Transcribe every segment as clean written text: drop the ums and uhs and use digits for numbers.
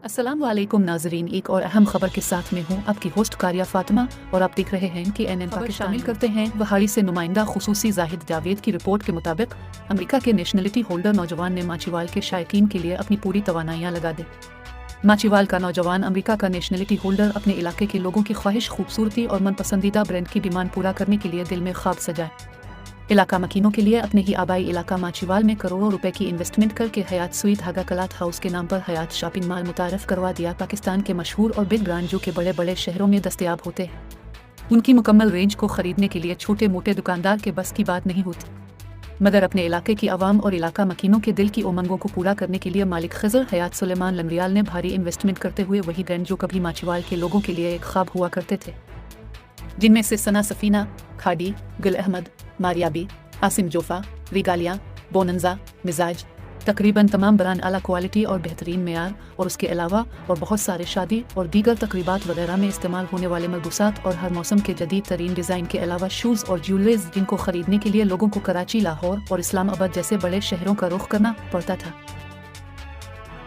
अस्सलाम वालेकुम नाजरीन, एक और अहम खबर के साथ में हूँ आपकी होस्ट कारिया फातिमा और आप देख रहे हैं कि एनएन पाकिस्तान शामिल करते हैं वहाड़ी से नुमाइंदा खुसूसी जाहिद जावेद की रिपोर्ट के मुताबिक अमेरिका के नेशनलिटी होल्डर नौजवान ने माचीवाल के शायकीन के लिए अपनी पूरी तवानाइयाँ लगा दी। माचीवाल का नौजवान अमेरिका का नेशनलिटी होल्डर अपने इलाके के लोगों की ख्वाहिश, खूबसूरती और मनपसंदीदा ब्रांड की डिमांड पूरा करने के लिए दिल में ख्वाब सजाए। इलाका मकीनों के लिए अपने ही आबाई इलाका माचीवाल में करोड़ों रुपए की इन्वेस्टमेंट करके हयात सुई धागा कलाथ हाउस के नाम पर हयात शॉपिंग मॉल मुतारफ करवा दिया। पाकिस्तान के मशहूर और बिग ब्रांड जो के बड़े बड़े शहरों में दस्तयाब होते हैं, उनकी मुकम्मल रेंज को खरीदने के लिए छोटे मोटे दुकानदार के बस की बात नहीं होती, मगर अपने इलाके की आवाम और इलाका मकीनों के दिल की उमंगों को पूरा करने के लिए मालिक खिजर हयात सुलेमान लंगरियाल ने भारी इन्वेस्टमेंट करते हुए वही ब्रांड जो कभी माचीवाल के लोगों के लिए एक ख्वाब हुआ करते थे, जिनमें से सना सफीना, खाड़ी, गुल अहमद, मारियाबी, आसिम जोफा, रिगालिया, बोनंजा, मिजाज, तकरीबन तमाम ब्रांड आला क्वालिटी और बेहतरीन मेयार और उसके अलावा और बहुत सारे शादी और दीगर तकरीबात वगैरह में इस्तेमाल होने वाले मलबूसात और हर मौसम के जदीद तरीन डिज़ाइन के अलावा शूज़ और ज्वेलरीज, जिनको खरीदने के लिए लोगों को कराची, लाहौर और इस्लामाबाद जैसे बड़े शहरों का रुख करना पड़ता था।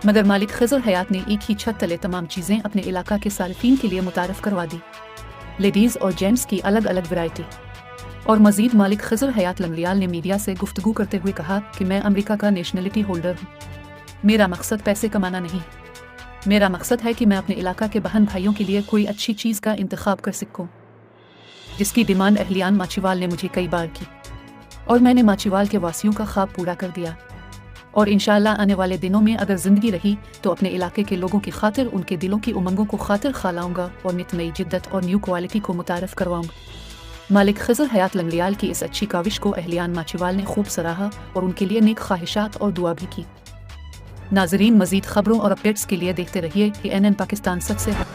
मगर मालिक खिजर हयात ने एक ही छत तले तमाम चीज़ें अपने इलाका के सारिफीन के लिए मुतारफ करवा दी। लेडीज़ और जेंट्स की अलग अलग वैरायटी। और मजीद मालिक खिजर हयात लंगरियाल ने मीडिया से गुफ्तगू करते हुए कहा कि मैं अमेरिका का नेशनलिटी होल्डर हूँ। मेरा मकसद पैसे कमाना नहीं, मेरा मकसद है कि मैं अपने इलाका के बहन भाइयों के लिए कोई अच्छी चीज़ का इंतखाब कर सकूँ, जिसकी डिमांड अहलियान माचीवाल ने मुझे कई बार की और मैंने माचीवाल के वासियों का ख्वाब पूरा कर दिया। और इंशाअल्लाह आने वाले दिनों में अगर ज़िंदगी रही तो अपने इलाके के लोगों की खातिर उनके दिलों की उमंगों को खातिर खा लाऊंगा और नित नई जिद्दत और न्यू क्वालिटी को मुतारफ करवाऊंगा। मालिक खिजर हयात लंगरियाल की इस अच्छी काविश को अहलियान माचीवाल ने खूब सराहा और उनके लिए नेक ख्वाहिशात और दुआ भी की। नाजरीन, मजीद खबरों और अपडेट्स के लिए देखते रहिए कि एनएन पाकिस्तान सबसे हट